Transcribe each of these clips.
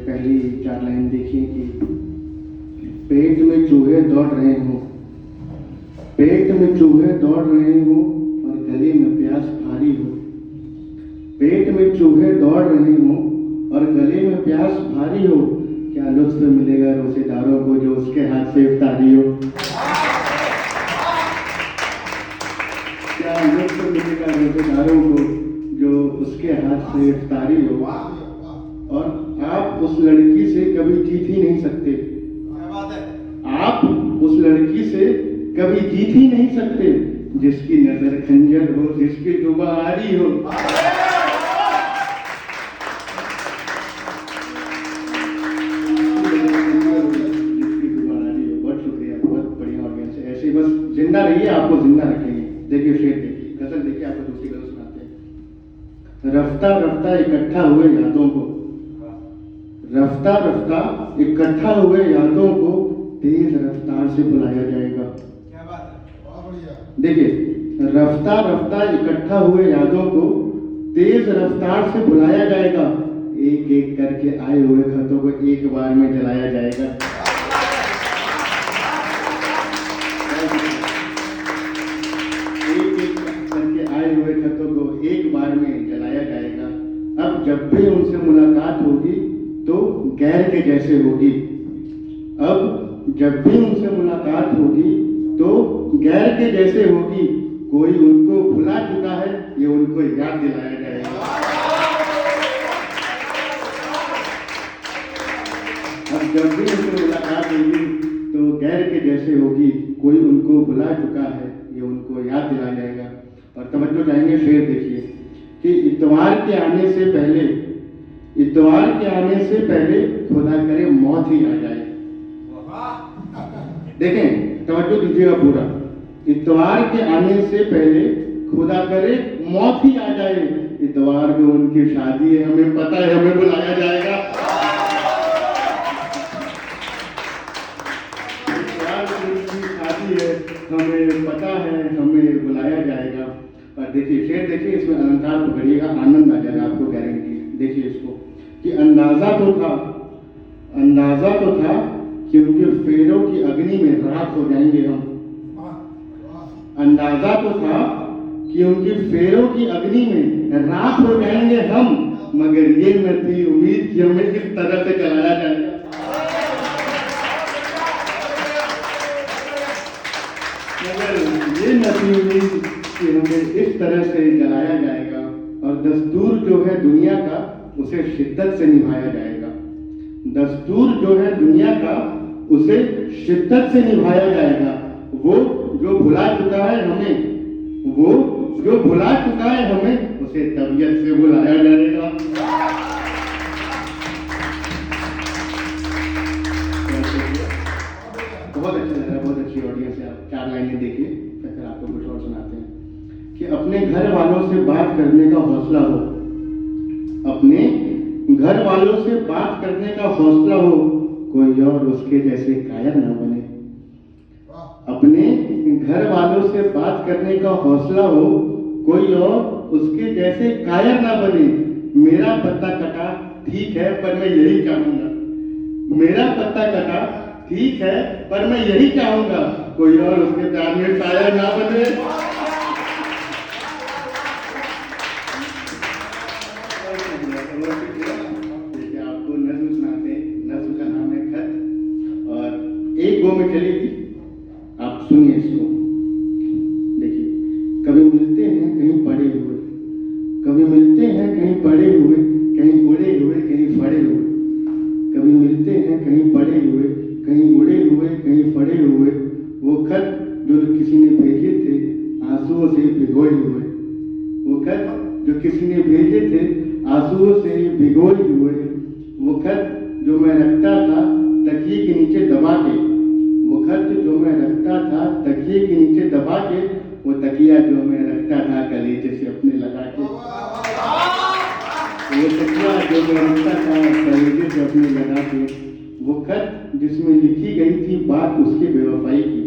पहली 4 लाइन देखिए कि पेट में चूहे दौड़ रहे हों, पेट में चूहे दौड़ रहे हों और गले में प्यास भारी हो। पेट में चूहे दौड़ रहे हों और गले में प्यास भारी हो, क्या लुत्फ मिलेगा रोजेदारों को जो उसके हाथ से इफ्तारी हो। क्या लुत्फ मिलेगा रोजेदारों को जो उसके हाथ से इफ्तारी हो। और आप उस लड़की से कभी जीत ही नहीं सकते, आप उस लड़की से कभी जीत ही नहीं सकते जिसकी नजर खंजर हो, जिसकी जुबानी हो। जिसकी जुबानी हो। बहुत शुक्रिया, बहुत बढ़िया ऑडियंस है। ऐसे बस जिंदा रहिए, आपको जिंदा रखेंगे। देखिए शेर देखिए, गजल देखिए, आपको दूसरी गजल सुनाते हैं। रफ्ता रफ्ता इकट्ठा हुए यादों को, रफ्ता रफ्ता इकट्ठा हुए यादों को तेज रफ्तार से बुलाया जाएगा। क्या बात है, बहुत बढ़िया। देखिए, रफ्ता रफ्ता इकट्ठा हुए यादों को तेज रफ्तार से बुलाया जाएगा। एक एक करके आए हुए खतों को एक बार में जलाया जाएगा। एक एक करके आए हुए खतों को एक बार में जलाया जाएगा। अब जब भी उनसे मुलाकात होगी तो गैर के जैसे होगी। अब जब भी उनसे मुलाकात होगी तो गैर के जैसे होगी। कोई उनको भुला चुका है, ये उनको याद दिलाया जाएगा। अब जब भी उनसे मुलाकात होगी तो गैर के जैसे होगी। कोई उनको भुला चुका है, ये उनको याद दिलाया जाएगा। और तवज्जो चाहेंगे, शेर देखिए कि इतवार के आने से पहले, इतवार के आने से पहले खुदा करे मौत ही आ जाए। देखें, तवज्जो दीजिएगा पूरा। इतवार के आने से पहले खुदा करे मौत ही आ जाए। इतवार को उनकी शादी है, हमें पता है, हमें बुलाया जाएगा। इतवार को उनकी शादी है, हमें पता है, हमें बुलाया जाएगा। और देखिए शेर देखिए, इसमें अलंकार पकड़िएगा, आनंद आ जाएगा आपको, गारंटी। देखिए इसको कि अंदाजा तो था, अंदाजा तो था कि उनके फेरों की अग्नि में राख हो जाएंगे हम। अंदाजा तो था कि उनकी फेरों की अग्नि में राख हो जाएंगे हम, मगर ये न थी उम्मीद कि हमें इस तरह से जलाया जाएगा। मगर ये न थी उम्मीद कि हमें इस तरह से जलाया जाएगा। और दस्तूर जो है दुनिया का, उसे शिद्दत से निभाया जाएगा। दस्तूर जो है दुनिया का, उसे शिद्दत से निभाया जाएगा। वो जो भुला चुका है हमें, वो जो भुला चुका है हमें, उसे तबीयत से बुलाया जाएगा। बहुत अच्छा लग रहा है, बहुत अच्छी ऑडियंस है। आप 4 लाइनें देखिए, फिर आपको कुछ और सुनाते हैं कि अपने घर वालों से बात करने का हौसला हो, अपने घर वालों से बात करने का हौसला हो, कोई और उसके जैसे कायर ना बने। अपने घर वालों से बात करने का हौसला हो, कोई और उसके जैसे कायर ना बने। मेरा पत्ता कटा ठीक है, पर मैं यही चाहूंगा। मेरा पत्ता कटा ठीक है, पर मैं यही चाहूंगा, कोई और उसके प्यार में कायर ना बने। आपको नज्म सुनाते हैं, नज्म का नाम है खत, और एक गो में चलेगी, आप सुनिए इसको। देखिए, कभी मिलते हैं कहीं पड़े हुए, कभी मिलते हैं कहीं पड़े हुए, कहीं उड़े हुए, कहीं फड़े हुए। कभी मिलते हैं कहीं पड़े हुए, कहीं उड़े हुए, कहीं फड़े हुए। वो खत जो किसी ने भेजे थे आंसुओं से भिगोए हुए, वो खत जो किसी ने भेजे थे आंसुओं से भिगोए हुए। वो खत जो मैं रखता था तकिए के नीचे दबा के, वो खत जो मैं रखता था तकिए के नीचे दबा के, वो तकिया जो मैं रखता था कलेजे से अपने लगा के। वो तकिया जो मैं रखता था कलेजे से अपने लगा के। वो खत जिसमें लिखी गई थी बात उसके बेवफाई की,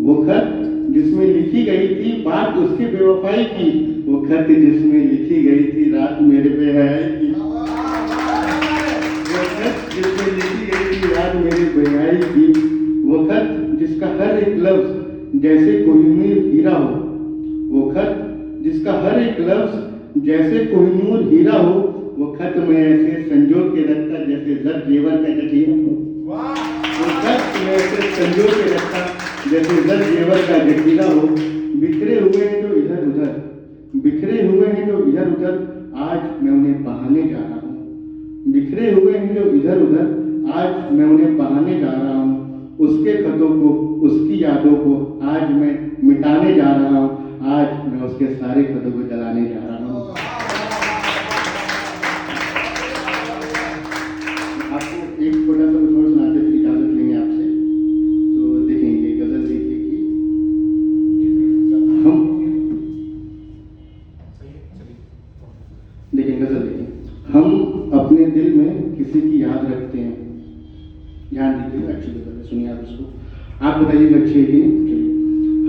वो खत जिसमें लिखी गई थी बात उसके बेवफाई की। वो खत जिसमें लिखी गई थी रात मेरे पे है की। वो खत उसमें लिखी गई थी याद मेरे बेहाई की, वो खत जिसका हर एक लफ्ज जैसे कोहिनूर हीरा हो, वो खत जिसका हर एक लफ्ज जैसे कोहिनूर हीरा हो, वो खत में ऐसे संजो के रखता जैसे जर जेवर का जखीरा हो, वो खत में ऐसे संजो के रखता जैसे जर जेवर का जखीरा हो। बिखरे हुए हैं जो इधर उधर, बिखरे हुए हैं जो इधर उधर, आज मैं उन्हें बहाने जा रहा हूँ। बिखरे हुए हैं जो इधर उधर, आज मैं उन्हें बहाने जा रहा हूँ। उसके खतों को, उसकी यादों को आज मैं मिटाने जा रहा हूँ। आज मैं उसके सारे खतों को जलाने जा रहा हूँ। आपको एक छोटा सा कुछ और सुनाते फिर इजाजत लेंगे आपसे। तो देखें ये गजल देखिए कि हम देखें गजल देखें, हम अपने दिल में किसी की याद रखते हैं। ध्यान दीजिए, अच्छी गजल है, सुनिए आप इसको, आप बताइएगा अच्छी है कि नहीं। चलिए,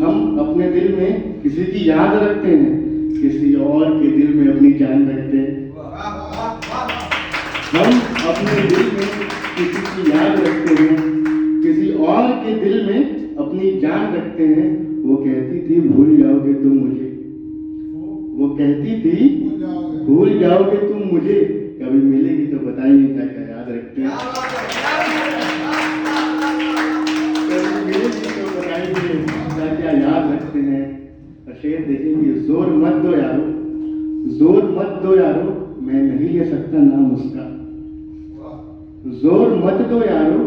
हम अपने दिल में किसी की याद रखते हैं, किसी और के दिल में अपनी जान रखते हैं। हम अपने दिल में किसी की याद रखते हैं, किसी और के दिल में अपनी जान रखते हैं। वो कहती थी भूल जाओगे तुम मुझे, वो कहती थी भूल जाओगे तुम मुझे, कभी मिलेगी तो बताएंगे क्या क्या याद रखते हैं। कभी मिलेगी तो बताएंगे क्या क्या याद रखते हैं। और शेर देखेंगे, जोर मत दो यारो, जोर मत दो यारो, मैं नहीं ले सकता नाम उसका। जोर मत दो यारो,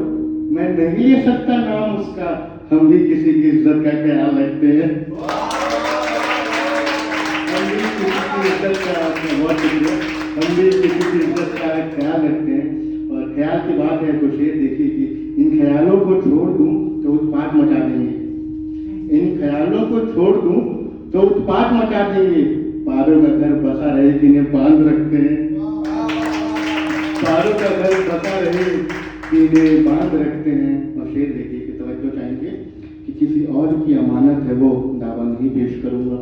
मैं नहीं ले सकता नाम उसका। हम भी किसी की इज्जत का ख्याल रखते हैं, हम भी किसी की इज्जत का, बहुत शुक्रिया, हम भी किसी की इज्जत का ख्याल रखते हैं। और ख्याल की बात है तो शेर देखिए कि इन ख्यालों को छोड़ दूं तो उत्पात मचा देंगे, इन ख्यालों को छोड़ दूं तो उत्पात मचा देंगे। पारों का घर बसा रहे जिन्हें बांध रखते हैं, पारों का घर बसा रहे जिन्हें बांध रखते हैं। और शेर देखिए कि तवज्जो चाहेंगे कि किसी और की अमानत है वो दावा नहीं पेश करूंगा,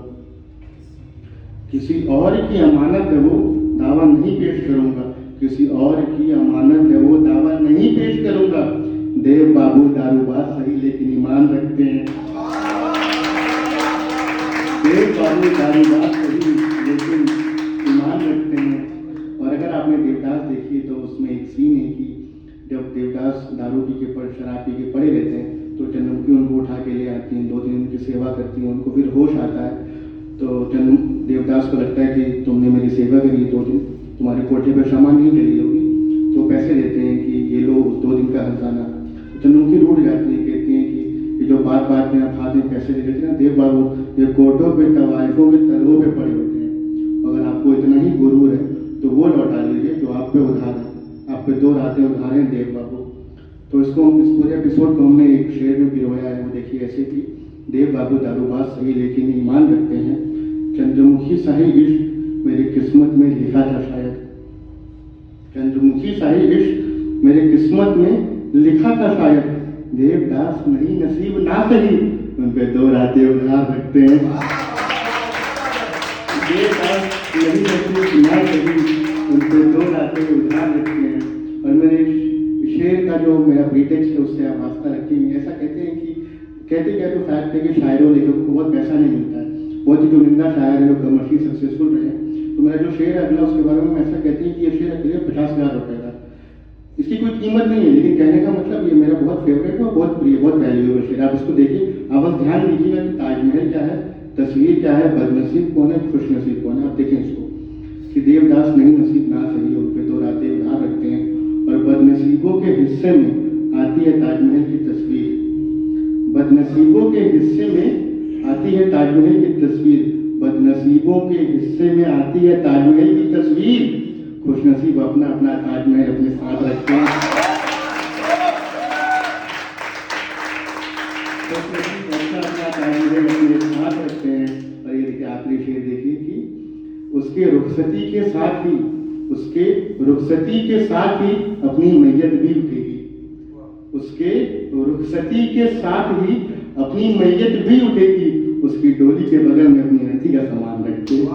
किसी और की अमानत है वो दावा नहीं पेश करूंगा, किसी और की अमानत है वो दावा नहीं पेश करूंगा। देव बाबू दारूबाज सही लेकिन ईमान रखते हैं, देव बाबू दारूबाज सही लेकिन ईमान रखते हैं। और अगर आपने देवदास देखी तो उसमें एक सीन है कि जब देवदास दारू पी के शराब पी के पड़े रहते हैं तो चंद्रमुखी उनको उठा के ले आती हैं, 2 दिन उनकी सेवा करती हैं, उनको फिर होश आता है। तो देवदास को लगता है कि तुमने मेरी सेवा करी 2 दिन, तुम्हारे कोठे पर क्षमा नहीं चली होगी, तो पैसे देते हैं कि ये लो 2 दिन का हर्जाना। चंद्रमुखी रूठ जाती है, कहती हैं कि ये जो बात बात में आप हाथ में पैसे दे देते ना देव बाबू, ये कोटों पे तवाइफों पे तलवों पे पड़े होते हैं, अगर आपको इतना ही गुरूर है तो वो लौटा लीजिए जो आप पे उधार है, आप पे 2 रातें उधार हैं देव बाबू। तो इसको इस पूरे एपिसोड को हमने एक शेर में पिरोया है, वो देखिए ऐसे कि देव बाबू दारूबाज सही लेकिन ईमान रखते हैं, चंद्रमुखी शाही इश्क मेरी किस्मत में लिखा था शायद, चंद्रमुखी शाही इश्क मेरी किस्मत में लिखा था शायद। देवदास नहीं नसीब ना सही, उन पे 2 रातें उधार रखते हैं। देवदास नहीं नसीब ना सही, उन पे 2 रातें उधार रखते हैं। और मेरे शेर का जो मेरा प्रीटेक्स्ट है उससे आप वास्ता रखिए। ऐसा कहते हैं कि कहते क्या तो फैक्ट है कि शायरों लेखकों को बहुत पैसा नहीं मिलता है, बहुत ही चुनिंदा शायर है जो कमर्शियली सक्सेसफुल रहे हैं। तो मेरा जो शेर है अगला उसके बारे में ऐसा कहते हैं कि ये शेर अगले 50,000 रुपये का, इसकी कोई कीमत नहीं है, लेकिन कहने का मतलब ये मेरा बहुत फेवरेट है और बहुत प्रिय, बहुत वैल्यूएबल शेर। आप इसको देखिए, आप बस ध्यान दीजिएगा कि ताजमहल क्या है, तस्वीर क्या है, बदनसीब कौन है, खुशनसीब कौन है। आप देखें इसको कि देवदास नहीं नसीब ना सही, उन पे 2 रातें उधार रखते हैं। और बदनसीबों के हिस्से में आती है ताजमहल की तस्वीर, बदनसीबों के हिस्से में आती है ताजमहल की तस्वीर, बदनसीबों के हिस्से में आती है ताजमहल की तस्वीर। खुशनसीब अपना अपना ताजमहल अपने साथ रखते हैं, खुशनसीब अपना अपना ताजमहल अपने साथ रखते हैं। और ये देखिए आखिरी शेर देखिए कि उसके रुखसती के साथ ही, उसके रुखसती के साथ ही अपनी मैयत भी उठेगी, उसके रुखसती के साथ ही अपनी मैयत भी उठेगी, उसकी डोली के बगल में अपनी अर्थी का सामान रखते हैं।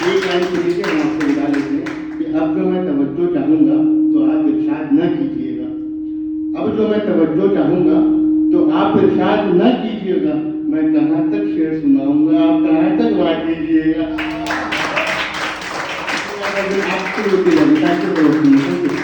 एक लाइन सुनिए, हम आपको बता देते हैं कि अब जो मैं तवज्जो चाहूँगा जो चाहूंगा तो आप इरशाद न कीजिएगा, मैं कहाँ तक शेर सुनाऊंगा, आप कहाँ तक बात कीजिएगा। आपको होती है थैंक यू फॉर लिसनिंग।